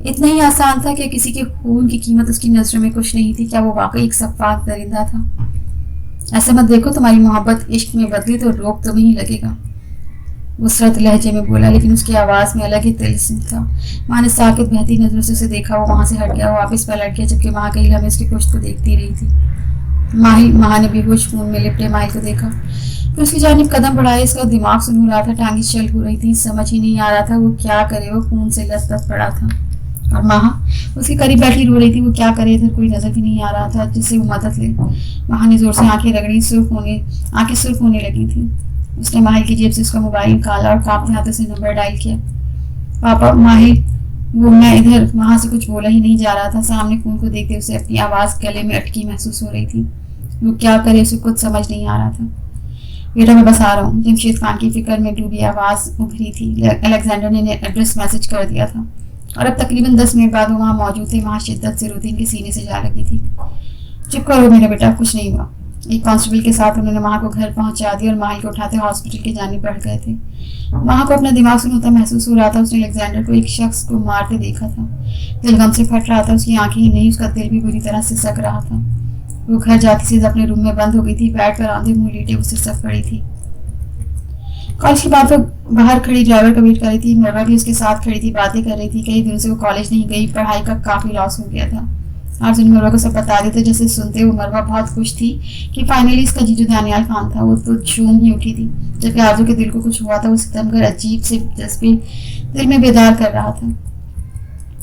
A: इतना ही आसान था? क्या किसी के खून की कीमत उसकी नजरों में कुछ नहीं थी? क्या वो वाकई एक सफाक दरिंदा था? ऐसा मत देखो, तुम्हारी मोहब्बत इश्क में बदली तो रोक तुम्हें ही लगेगा, वो सरद लहजे में बोला, लेकिन उसकी आवाज में अलग ही तिलस्म था। माँ ने साकित बहती नजरों से उसे देखा। वो वहां से हट गया, वो वापस पलट गया जबकि माँ कहीं हमें उसकी पुश्त को देखती रही थी। माँ ने बेहोश खून में लिपटे माहिल को देखा, फिर उसकी जानिब कदम बढ़ाया। इसका दिमाग सुन हो रहा था, टांगी चल हो रही थी, समझ ही नहीं आ रहा था वो क्या करे। वो खून से लथपथ पड़ा था और माँ उसके करीब बैठी रो रही थी। वो क्या करे, इधर कोई नजर भी नहीं आ रहा था जिससे वो मदद ले। माँ ने जोर से आंखें रगड़ी, आंखें सुर्ख होने लगी थी। उसने माहिल की जेब से उसका मोबाइल निकाला और कांपते हाथों से नंबर डायल किया। पापा, माहिल। वो मैं इधर। वहां से कुछ बोला ही नहीं जा रहा था। सामने खून को देखते उसे अपनी आवाज गले में अटकी महसूस हो रही थी। वो क्या करे उसे कुछ समझ नहीं आ रहा था। बेटा, मैं बस आ रहा हूँ। जमशेद खान की फिक्र में डूबी आवाज उभरी थी। अलेक्जेंडर ने एड्रेस मैसेज कर दिया था और अब तकरीबन 10 मिनट बाद वो वहाँ मौजूद थे। वहाँ शिद्दत से रोती इनके सीने से जा लगी थी। चुप करो मेरा बेटा, कुछ नहीं हुआ। एक कांस्टेबल के साथ उन्होंने वहाँ को घर पहुंचा दिया और माहिल को उठाते हॉस्पिटल की जाने बढ़ गए थे। वहाँ को अपना दिमाग सुनता महसूस हो रहा था। उसने अलेक्जेंडर को एक शख्स को मारते देखा था। दिल गम से फट रहा था। उसकी आंखें ही नहीं, उसका दिल भी बुरी तरह से सक रहा था। वो घर जाती सीधे अपने रूम में बंद हो गई थी। बेड पर आंधे मुंह लेटे उसे सक पड़ी थी। कॉलेज के बाद वो बाहर खड़ी ड्राइवर का वेट कर रही थी। मरवा भी उसके साथ खड़ी थी, बातें कर रही थी। कई दिनों से वो कॉलेज नहीं गई। पढ़ाई का काफी लॉस हो गया था। आज उन मरवा को सब बता देते। जैसे सुनते हुए मरवा बहुत खुश थी कि फाइनली इसका जीजू दानियाल खान था। वो तो झूम ही उठी थी। जबकि आरजू के दिल को कुछ हुआ था। वो सितम कर अजीब से जज्बे दिल में बेदार कर रहा था।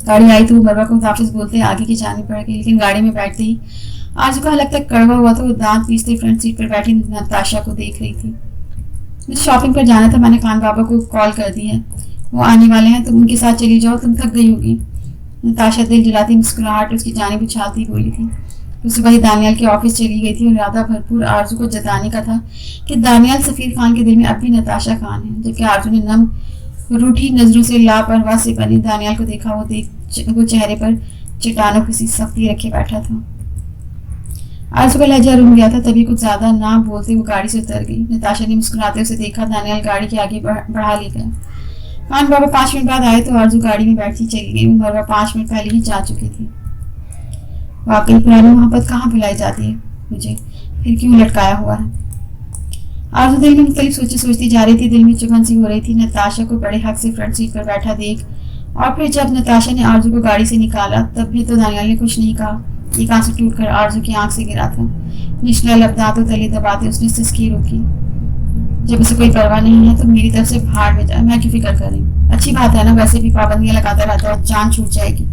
A: गाड़ी आई तो वो मरवा को वापस बोलते आगे की जानी पड़ गई, लेकिन गाड़ी में बैठते ही आरजू का हलक तक कड़वा हुआ था। वो दांत पीसते फ्रंट सीट पर बैठी नताशा को देख रही थी। मुझे शॉपिंग पर जाना था, मैंने खान बाबा को कॉल कर दी है, वो आने वाले हैं, तुम उनके साथ चली जाओ, तुम थक गई होगी। नताशा दिल जलाती मुस्कुराहट उसकी जानिब उछालती बोली थी। तो सुबह ही दानियाल के ऑफिस चली गई थी और इरादा भरपूर आरजू को जताने का था कि दानियाल सफीर खान के दिल में अब भी नताशा खान है। जबकि आरजू ने नम रूठी नजरों से लापरवाह से बनी दानियाल को देखा। वो चेहरे पर चट्टानों की सी सख्ती रखे बैठा था। आरजू का लहजा रुक गया था। तभी कुछ ज्यादा ना बोलते वो गाड़ी से उतर गई। नताशा ने मुस्कुराते उसे देखा। दानियाल गाड़ी के आगे बढ़ा ले गया। खान बाबा 5 मिनट बाद आए तो आरजू गाड़ी में बैठती चली गई। मरवा 5 मिनट पहले ही जा चुकी थी। वाकई पुरानी मोहब्बत कहाँ भुलाई जाती है मुझे, फिर क्यों लटकाया हुआ है। आरजू दिल में मुख्तलिफ सोचें सोचती जा रही थी। दिल में चुभन सी हो रही थी नताशा को बड़े हक से फ्रंट सीट पर बैठा देख। और फिर जब नताशा ने आरजू को गाड़ी से निकाला तब भी तो दानियाल ने कुछ नहीं कहा। एक आंसू टूटकर आरजू की आंख से गिरा था। निचला लब दांतों तले दबाते उसने सिसकी रोकी। जब उसे कोई परवाह नहीं है तो मेरी तरफ से भाड़ में जाए, मैं क्यों फिक्र कर रही हूँ। अच्छी बात है ना, वैसे भी पाबंदियां लगाता रहता है, जान छूट जाएगी।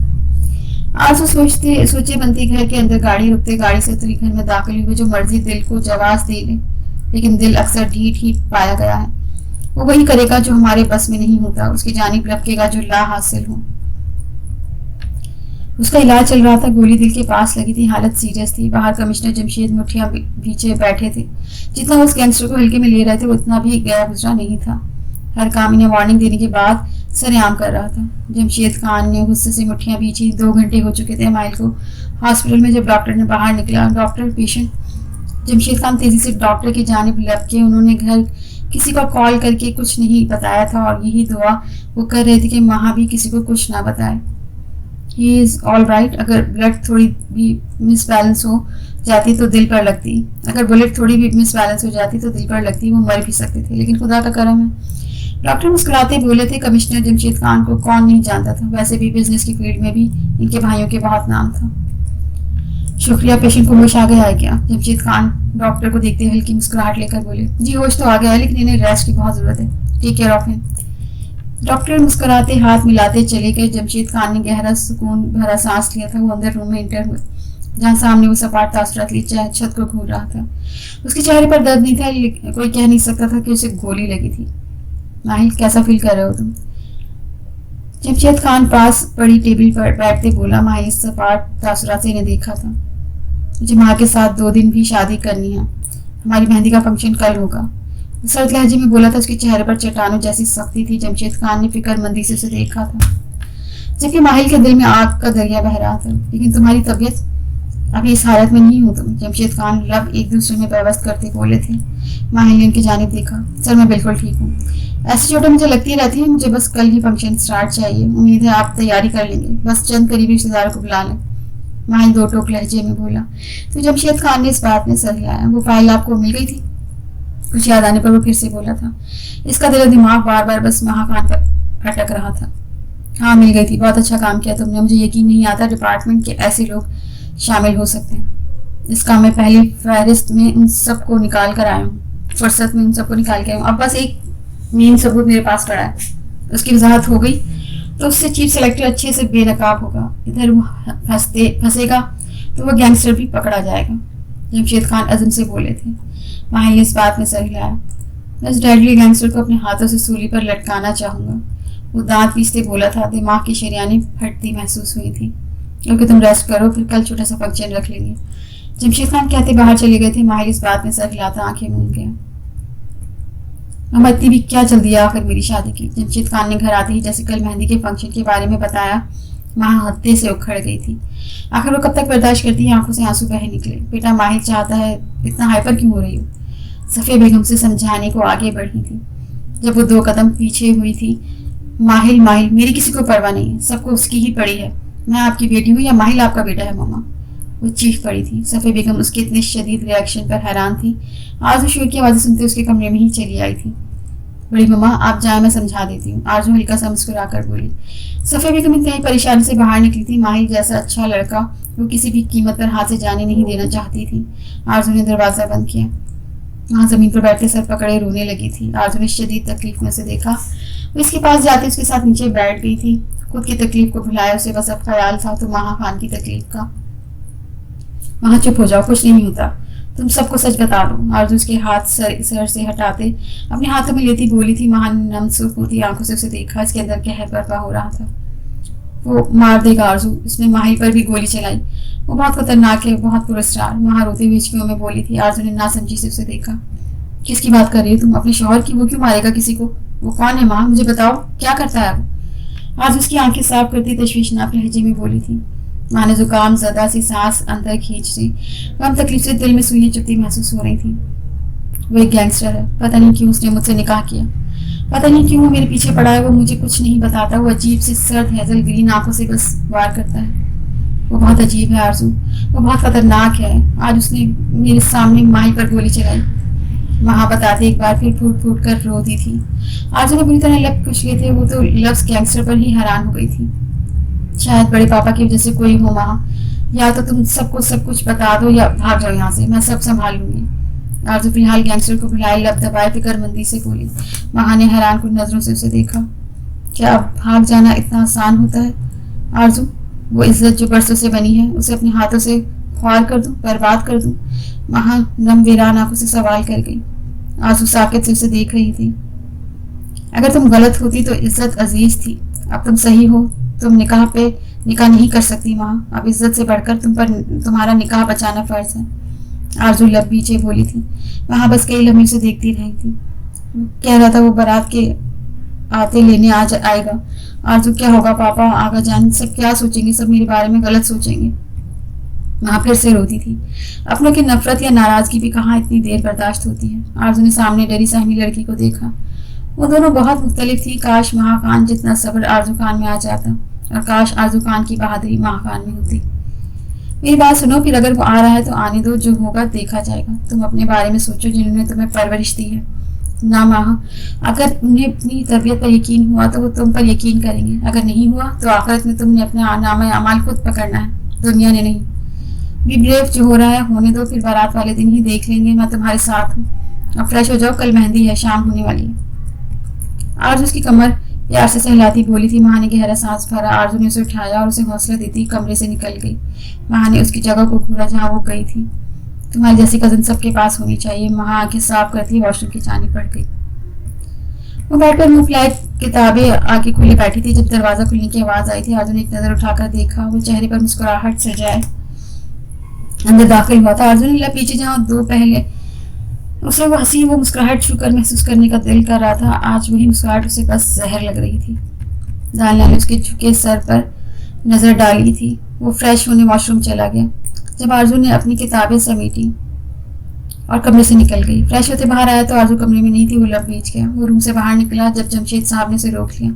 A: आरजू सोचे बनती घर के अंदर गाड़ी रुकते गाड़ी से उतरी। घर में दाखिल हुए जो मर्जी दिल को जवाब दे ले, लेकिन दिल अक्सर ढीठ ही पाया गया है। वो वही करेगा जो हमारे बस में नहीं होता, उसकी जानिब लपकेगा जो ला हासिल हो। उसका इलाज चल रहा था। गोली दिल के पास लगी थी। हालत सीरियस थी। बाहर कमिश्नर जमशेद मुठियां पीछे बैठे थे। जितना उस गैंगस्टर को हल्के में ले रहे थे उतना भी गया गुजरा नहीं था। हर काम इन्हें वार्निंग देने के बाद सरेआम कर रहा था। जमशेद खान ने गुस्से से मुठियां पीछी। 2 घंटे हो चुके थे माइल को। हॉस्पिटल में जब डॉक्टर ने बाहर निकला, डॉक्टर पेशेंट जमशेद खान तेजी से डॉक्टर की जानिब लपके। उन्होंने घर किसी को कॉल करके कुछ नहीं बताया था और यही दुआ वो कर रहे थे कि वहां भी किसी को कुछ ना बताए। He is all right. अगर ब्लड थोड़ी भी मिसबैलेंस हो जाती तो दिल पर लगती, अगर बुलेट थोड़ी भी मिसबैलेंस हो जाती तो दिल पर लगती। वो मर भी सकते थे, लेकिन खुदा का करम है। डॉक्टर मुस्कुराते बोले थे। कमिश्नर जमशेद खान को कौन नहीं जानता था, वैसे भी बिजनेस की फील्ड में भी इनके भाइयों के बहुत नाम था। शुक्रिया। पेशेंट को होश आ गया है क्या? जमशेद खान डॉक्टर को देखते हल्की मुस्कुराहट लेकर बोले। जी होश तो आ गया है, लेकिन इन्हें रेस्ट की बहुत जरूरत है। Take care of him. Doctor मुस्कुराते हाथ मिलाते चले गए। जमशेद खान ने गहरा सुकून भरा सांस लिया था। वो अंदर रूम में इंटर हुए, जहाँ सामने वो सपाट तासरात लिए छत को घूर रहा था। उसके चेहरे पर दर्द नहीं था, लेकिन कोई कह नहीं सकता था कि उसे गोली लगी थी। माहिल, कैसा फील कर रहे हो तुम? जमशेद खान पास पड़ी टेबल पर बैठते बोला। माहिल सपाट तासरात से इन्हें देखा था। मुझे माँ के साथ 2 दिन भी शादी करनी है। हमारी मेहंदी का फंक्शन कल होगा। सर्द लहजे में बोला था। उसके चेहरे पर चट्टानों जैसी सख्ती थी। जमशेद खान ने फिक्रमंदी से उसे देखा था, जबकि माहिल के दिल में आग का दरिया बह रहा था। लेकिन तुम्हारी तबीयत, अभी इस हालत में नहीं हो तुम। जमशेद खान लब एक दूसरे में व्यवस्थ करते बोले थे। माहिल ने उनकी जानिब देखा। सर, मैं बिल्कुल ठीक हूँ। ऐसी चोटें मुझे लगती रहती है। मुझे बस कल ही फंक्शन स्टार्ट चाहिए। उम्मीद है आप तैयारी कर लेंगे। बस चंद करीबी रिश्तेदारों को बुला लें। माहिल 2 टोक लहजे में बोला। तो जमशेद खान ने इस बात में सर हिलाया। वो फाइल आपको मिल गई थी? कुछ याद आने पर वो फिर से बोला था। इसका दिल दिमाग बार बार बस महाकान पर अटक रहा था। हाँ, मिल गई थी। बहुत अच्छा काम किया तुमने। मुझे यकीन नहीं आता डिपार्टमेंट के ऐसे लोग शामिल हो सकते हैं। इसका मैं पहली फहरिस्त में उन सबको निकाल कर आया हूँ। फुर्सत में उन सबको निकाल के आया हूँ। अब बस एक मेन सबूत मेरे पास पड़ा है। उसकी वजाहत हो गई तो उससे चीफ सेलेक्टर अच्छे से बेनकाब होगा। इधर वो फंसेगा तो वो गैंगस्टर भी पकड़ा जाएगा। जमशेद खान अज़म से बोले थे। माहिल ने इस बात में सर हिलाया। मैं उस डेडली गैंगस्टर को अपने हाथों से सूली पर लटकाना चाहूंगा। वो दांत पीसते बोला था। दिमाग की शरियानें फटती महसूस हुई थी। क्योंकि तुम रेस्ट करो, फिर कल छोटा सा फंक्शन रख लेंगे। जमशेद खान कहते बाहर चले गए थे। माहिल इस बात में सर हिलाता आंखें मूंद गया। अब इतनी भी क्या जल्दी है आखिर मेरी शादी की? जमशेद खान ने घर आते ही जैसे कल मेहंदी के फंक्शन के बारे में बताया, वहां हत्ते से उखड़ गई थी। आखिर वो कब तक बर्दाश्त करती है? आंखों से आंसू बह निकले। बेटा, माहिल चाहता है, इतना हाइपर क्यों हो रही हो? सफिया बेगम से समझाने को आगे बढ़ी थी, जब वो 2 कदम पीछे हुई थी। माहिल, माहिल, मेरी किसी को परवाह नहीं है। सबको उसकी ही पड़ी है। मैं आपकी बेटी हूँ या माहिल आपका बेटा है? मामा, वो चीख पड़ी थी। सफिया बेगम उसके इतने शदीद रिएक्शन पर हैरान थी। आरजू शोर की आवाज़ें सुनते उसके कमरे में ही चली आई थी। बड़ी मम्मा, आप जाए, मैं समझा देती हूँ। आरजू हल्का सा मुस्कुरा कर बोली। सफिया बेगम इंतहाई परेशानी से बाहर निकली थी। माहिल जैसा अच्छा लड़का वो किसी भी कीमत पर हाथ से जाने नहीं देना चाहती थी। आरजू ने दरवाज़ा बंद किया। वहाँ जमीन पर बैठते सर पकड़े रोने लगी थी। आरजू ने शदीद तकलीफ में उसे देखा। वो इसके पास जाते उसके साथ नीचे बैठ गई थी। खुद की तकलीफ को भुलाया उसे बस अब ख्याल था तो महा खान की तकलीफ का। वहाँ चुप हो जाओ, कुछ नहीं होता। तुम सबको सच बता दो। आरजू उसके हाथ सर से हटाते अपने हाथों में लेती बोली थी। महा ने नमसूख होती आंखों से उसे देखा। इसके अंदर कहर बर्पा हो रहा था। वो मार देगा आरजू। उसने माहिल पर भी गोली चलाई। वो बहुत खतरनाक है, बहुत पुरस्कार। महा रोते हुए हिचकियों में बोली थी। आरजू ने नासमझी से उसे देखा। किसकी बात कर रही हो तुम? अपने शौहर की? वो क्यों मारेगा किसी को? वो कौन है माँ? मुझे बताओ, क्या करता है वो? आज उसकी आंखें साफ करती तशवीशनाक लहजे में बोली थी। माँ ने जुकाम ज़दा सी सांस अंदर खींचती गम तकलीफ से दिल में सुई चुभती महसूस हो रही थी। वो एक गैंगस्टर है। पता नहीं क्यों उसने मुझसे निकाह किया। पता नहीं क्यों वो मेरे पीछे पड़ा है। वो मुझे कुछ नहीं बताता। वो अजीब सी सर्द हैजल ग्रीन आंखों से बस वार करता है। वो बहुत अजीब है आरजू। वो बहुत खतरनाक है। आज उसने मेरे सामने माही पर गोली चलाई। वहाँ बताते एक बार फिर फूट फूट कर रोती थी। आरजू ने बुरी तरह लब कुचले थे। वो तो लफ्ज़ गैंगस्टर पर ही हैरान हो गई थी। शायद बड़े पापा की वजह से कोई हो वहाँ। या तो तुम सबको सब कुछ बता दो या भाग जाओ यहाँ से। मैं सब संभाल लूंगी। आरजू फिलहाल गैंगस्टर को बुलाए लब दबाए फिक्रमंदी से बोली। वहाँ ने हैरान कुन नजरों से उसे देखा। क्या अब भाग जाना इतना आसान होता है आरजू? वो इज्जत जो बरसों से बनी है उसे अपने हाथों से ख्वार कर दूं, बर्बाद कर दूं? वहाँ नम वीरान आंखों से सवाल कर गई। आंसू साकित से उसे देख रही थी। अगर तुम गलत होती तो इज्जत अजीज थी। अब तुम सही हो। तुम निकाह पे निकाह नहीं कर सकती माँ। अब इज्जत से बढ़कर तुम पर तुम्हारा निकाह बचाना फर्ज है। आरजू लब पीछे बोली थी। वहाँ बस कई लम्हे से देखती रही थी। कह रहा था वो बारात के आते लेने आएगा। आरजू, क्या होगा पापा, आगा जान सब क्या सोचेंगे? सब मेरे बारे में गलत सोचेंगे। वहाँ फिर से रोती थी। अपनों की नफरत या नाराजगी भी कहाँ इतनी देर बर्दाश्त होती है। आरजू ने सामने डरी सहमी लड़की को देखा। वो दोनों बहुत मुख्तलिफ थी। काश महाखान जितना सब्र आरजू खान में आ जाता और काश आरजू खान की बहादुरी महाखान में होती। मेरी बात सुनो, फिर अगर वो आ रहा है तो आने दो। जो होगा देखा जाएगा। तुम अपने बारे में सोचो जिन्होंने तुम्हें परवरिश दी है। ना माँ, अगर उन्हें अपनी तबीयत पर यकीन हुआ तो वो तुम पर यकीन करेंगे। अगर नहीं हुआ तो आखिरत में तुमने अपना नाम अमाल खुद पकड़ना है, दुनिया ने नहीं। बी ब्रेव, जो हो रहा है होने दो, फिर बारात वाले दिन ही देख लेंगे, मैं तुम्हारे साथ हूँ। अब फ्रेश हो जाओ, कल मेहंदी है, शाम होने वाली है। आरजू उसकी कमर प्यार से सहलाती बोली थी। माँ ने गहरा सांस भरा। आरजू ने उसे उठाया और उसे हौसला देती कमरे से निकल गई। माँ ने उसकी जगह को घूरा जहाँ वो गई थी। तुम्हारी जैसी कजन सबके पास होनी चाहिए। माँ आंखें साफ करती वॉशरूम की जानी पड़ गई। वो बैठकर मुंह फैलाए किताबें आगे खुली बैठी थी। जब दरवाजा खुलने की आवाज आई थी, आरजू ने एक नजर उठाकर देखा। वो चेहरे पर मुस्कुराहट सजाए अंदर दाखिल हुआ था। अर्जुन ने पीछे जहाँ दो पहले उसे वो हंसी, वो मुस्कुराहट छूकर महसूस करने का दिल कर रहा था, आज वही मुस्कुराहट उसे बस जहर लग रही थी। दानिया ने उसके झुके सर पर नजर डाली थी। वो फ्रेश होने वॉशरूम चला गया। जब आरजू ने अपनी किताबें समेटी और कमरे से निकल गई, फ्रेश होते बाहर आया तो आरजू कमरे में नहीं थी। वो लब बीच गया। वो रूम से बाहर निकला जब जमशेद साहब ने उसे रोक लिया।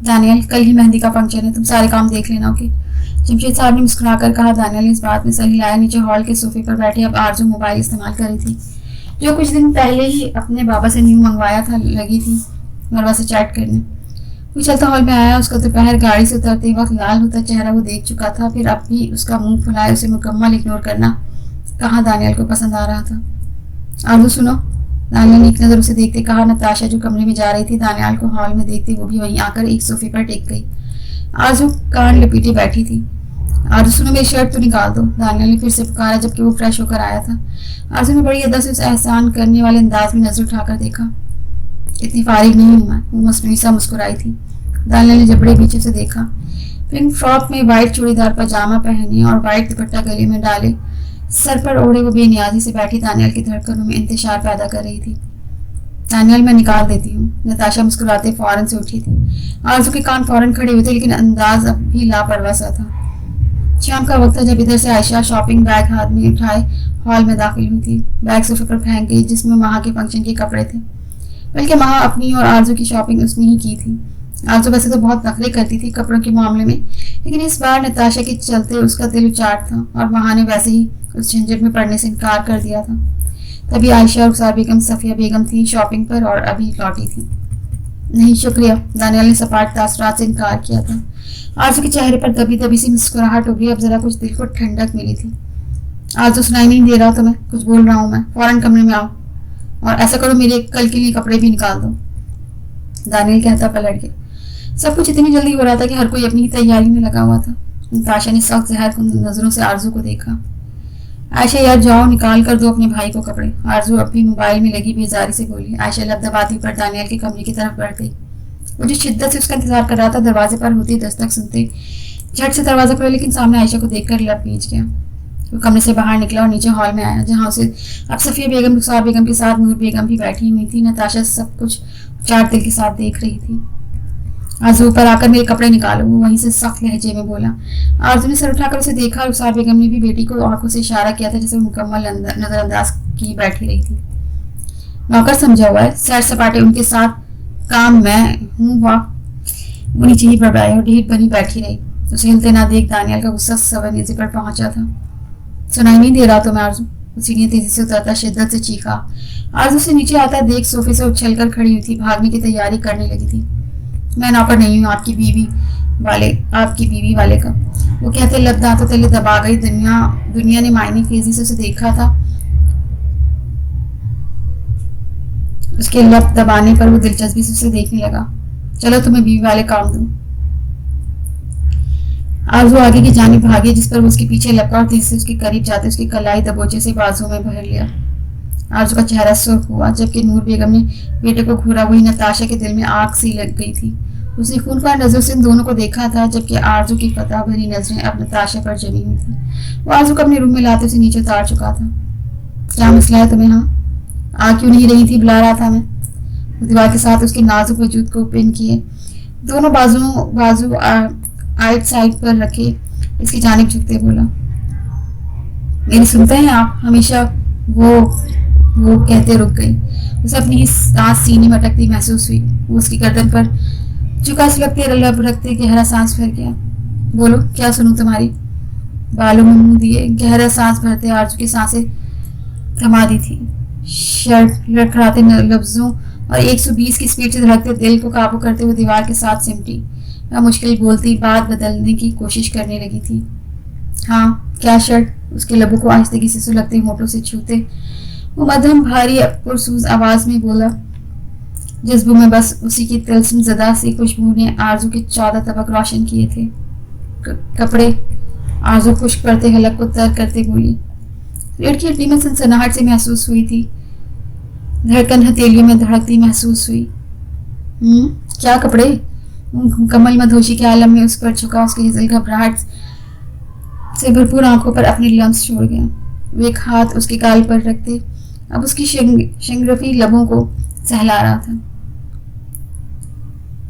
A: दानियल, कल ही मेहंदी का फंक्शन है, तुम सारे काम देख लेना, ओके? जमशेद साहब ने मुस्कुराकर कहा। दानियल ने इस बात में सर हिलाया। नीचे हॉल के सोफे पर बैठे अब आरजू मोबाइल इस्तेमाल कर रही थी, जो कुछ दिन पहले ही अपने बाबा से न्यू मंगवाया था। लगी थी मरवा से चैट करने। वो चलता हॉल में आया। उसका दोपहर गाड़ी से उतरते वक्त लाल होता चेहरा वो देख चुका था। फिर अब भी उसका मुंह फुलाए उसे मुकम्मल इग्नोर करना कहाँ दानियल को पसंद आ रहा था। आरजू सुनो, दानियल ने एक नजर उसे देखते कहा। नताशा जो कमरे में जा रही थी दानियल को हॉल में देखते वो भी वहीं आकर एक सोफे पर टिक गई। आरजू कान लपेटे बैठी थी। आरजू सुनो, मेरी शर्ट तो निकाल दो, दानियल ने फिर से पुकारा जबकि वो फ्रेश होकर आया था। आरजू ने बड़ी अदा से उसे एहसान करने वाले अंदाज में नजर उठाकर देखा। इतनी फारिग नहीं हूं मैं, वो मसनूई सा मुस्कुराई थी। दानियल ने जबड़े पीछे से देखा। पिंक फ्रॉक में वाइट चूड़ीदार पजामा पहने और वाइट दुपट्टा गले में डाले सर पर ओढ़े वो बेनियाजी से बैठी दानियल की धड़कनों में इंतशार पैदा कर रही थी। दानियल, मैं निकाल देती हूँ। नताशा मुस्कुराते फौरन से उठी थी। आरजू के कान फौरन खड़े हुए थे, लेकिन अंदाज अब भी लापरवाह सा था। शाम का वक्त था जब इधर से आयशा शॉपिंग बैग हाथ में उठाए हॉल में दाखिल हुई थी। बैग सोफे पर फेंक गई जिसमें माह के फंक्शन के कपड़े थे, बल्कि माह अपनी और आरजू की शॉपिंग उसने ही की थी। आरजू वैसे तो बहुत नखरे करती थी कपड़ों के मामले में, लेकिन इस बार नताशा के चलते उसका दिल उचाट था और माह ने वैसे ही उस झंझट में पड़ने से इनकार कर दिया था। तभी आयशा और रुखसार बेगम सफिया बेगम थी शॉपिंग पर और अभी लौटी थी। नहीं शुक्रिया, दानियल ने सपाट तासरात से इनकार किया था। आरजू के चेहरे पर दबी दबी सी मुस्कुराहट उभरी। अब जरा कुछ दिल को ठंडक मिली थी। आरजू, सुनाई नहीं दे रहा तुम्हें? कुछ बोल रहा हूँ मैं। फौरन कमरे में आओ और ऐसा करो मेरे कल के लिए कपड़े भी निकाल दो। दानियल कहता पलट गया। सब कुछ इतनी जल्दी हो रहा था कि हर कोई अपनी ही तैयारी में लगा हुआ था। नताशा ने सख्त जहर नजरों से आरजू को देखा। आयशा, यार जाओ, निकाल कर दो अपने भाई को कपड़े। आरजू अब भी मोबाइल में लगी बेजारी से बोली। आयशा लब दबाती पर दानियल के कमरे की तरफ बढ़ गई। वो जो शिद्दत से उसका इंतजार कर रहा था दरवाजे पर होती दस्तक सुनते झट से दरवाजा खोला, लेकिन सामने आयशा को देखकर लब भीज गया। वो कमरे से बाहर निकला और नीचे हॉल में आया जहाँ उसे अब सफिया बेगम रुखसार बेगम के साथ नूर बेगम भी बैठी हुई थी। नताशा सब कुछ चार दिल के साथ देख रही थी। आरजू, ऊपर आकर मेरे कपड़े निकालो, वो वहीं से सख्त लहजे में बोला। आरजू ने सर उठाकर उसे देखा। रुखसार बेगम ने भी बेटी को आंखों से इशारा किया था जैसे मुकम्मल नजरअंदाज की बैठी रही थी। नौकर समझा हुआ है, सैर सपाटे उनके साथ काम मैं हूँ। वाह, वो नीचे ही बड़ाई और ढीठ बनी बैठी रही। उसे हिलते ना देख दानियल का गुस्सा सवनेजे पर पहुंचा था। सुनाई नहीं दे रहा तो मैं? आरजू, सीढ़ियां तेजी से उतरता शिद्दत से चीखा। आरजू से नीचे आता देख सोफे से उछलकर खड़ी हुई थी, भागने की तैयारी करने लगी थी। मैं नौकर नहीं हूँ आपकी बीवी वाले का, वो कहते लब दांतों तले दबा गई। दुनिया ने मायने तेजी से उसे देखा था। उसके लब दबाने पर वो दिलचस्पी से उसे देखने लगा। चलो तुम्हें बीवी वाले काम दूं। आरजू आगे की जानिब भागी जिस पर वो उसके पीछे लपका और तेजी से उसके करीब जाते उसकी कलाई दबोचे से बाजू में भर लिया। आरजू का चेहरा सुर्ख हुआ जबकि नूर बेगम ने बेटे को घूरा। वही नताशा के दिल में आग सी लग गई थी। उसने खूनखार नजरों से इन दोनों को देखा था जबकि आरजू की फतह भरी नजरें अब नताशा पर जमी हुई थी। वो आरजू को अपने रूम में लाते उसे नीचे उतार चुका था। क्या मसला है तुम्हें? हाँ, आ क्यों नहीं रही थी? बुला रहा था मैं। दीवार के साथ उसके नाजुक वजूद को पिन किए दोनों बाजू आइट साइड पर रखे इसकी जानिब झुकते बोला, मेरी सुनते हैं आप? हमेशा वो कहते रुक गई। उसे अपनी ही सांस सीने में अटकती महसूस हुई। वो उसकी गर्दन पर झुका सुलगते लब रखते गहरा सांस भर गया। बोलो, क्या सुनूं तुम्हारी? बालों में मुंह दिए गहरा सांस भरते आरजू की सांसें थमा दी थी। शर्ट लड़खड़ाते लफ्जों और 120 की स्पीड से धड़कते दिल को काबू करते हुए दीवार के साथ सिमटी। वह मुश्किल बोलती बात बदलने की कोशिश करने लगी थी। हाँ, क्या शर्ट। उसके लबों को आहिस्ते से सुलगते होठों से छूते वो मध्यम भारी पुरसूज आवाज में बोला, जज्बों में बस उसी की तिलस्म ज़दा सी खुशबू ने आरजू के 14 तबक रोशन किए थे। कपड़े। आरजू खुश्क पड़ते हलक को तर्क करते बोली। रीढ़ की हड्डी में सनसनाहट से महसूस हुई थी, धड़कन हथेलियों में धड़कती महसूस हुई। क्या कपड़े? मुकम्मल मधोशी के आलम में उस पर झुका उसकी हिजल घबराहट से भरपूर आंखों पर अपने लम्स छोड़ गया। वो एक हाथ उसके गाल पर रखते अब उसकी शिंगरफी लबों को सहला रहा था।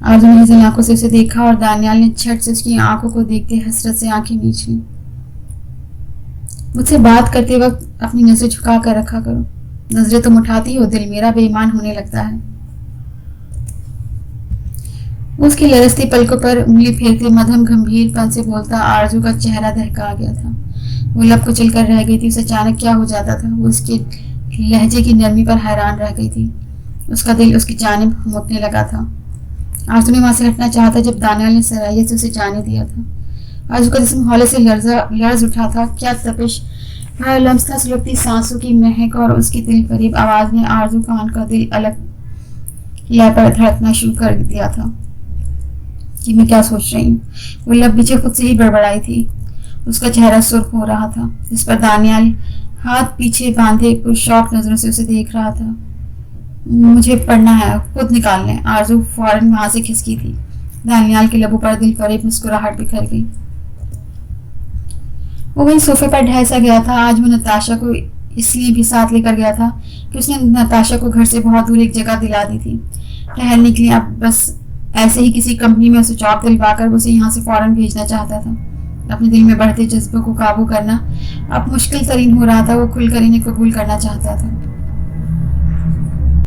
A: आरजू ने हिजल आंखों से उसे देखा और दानियाल ने झट से उसकी आंखों को देखते हसरत से आंखें मींच ली। मुझसे बात करते वक्त अपनी नजरें झुका कर रखा करो, नजरें तुम उठाती हो दिल मेरा बेईमान होने लगता है। उसकी लरसती पलकों पर उंगली फेरते मध्यम गंभीर पन से बोलता आरजू का चेहरा दहका गया था। वो लब कुचल कर रह गई थी। उसे अचानक क्या हो जाता था। वो उसके लहजे की नरमी पर हैरान रह गई थी। उसका दिल उसकी जानिब हुमकने लगा था। आरजू ने वहां से हटना चाहा था जब दानियाल ने सराहियत से उसे जाने दिया था। आरजू का जिस्म हौले से लर्ज उठा था। क्या तपिश, हर लम्स था सुलगती सांसों की महक और उसकी दिल करीब आवाज ने आरजू खान का दिल अलग लय पर धड़कना शुरू कर दिया था कि मैं क्या सोच रही हूँ। वो लब पीछे खुद से ही बड़बड़ाई थी। उसका चेहरा सुर्ख हो रहा था, जिस पर दानियाल हाथ पीछे बांधे पुरशौक नजरों से उसे देख रहा था। मुझे पढ़ना है, खुद निकाल लें। आरजू फौरन वहां से खिसकी थी। दानियाल के लबों पर दिल फरेब मुस्कुराहट बिखर गई। वो वही सोफे पर ढह सा गया था। आज वो नताशा को इसलिए भी साथ लेकर गया था कि उसने नताशा को घर से बहुत दूर एक जगह दिला दी थी ठहरने के लिए। अब बस ऐसे ही किसी कंपनी में उसे जॉब दिलवाकर उसे यहाँ से फौरन भेजना चाहता था। अपने दिल में बढ़ते जज्बों को काबू करना अब मुश्किल तरीन हो रहा था। वो खुलकर इन्हें कबूल करना चाहता था।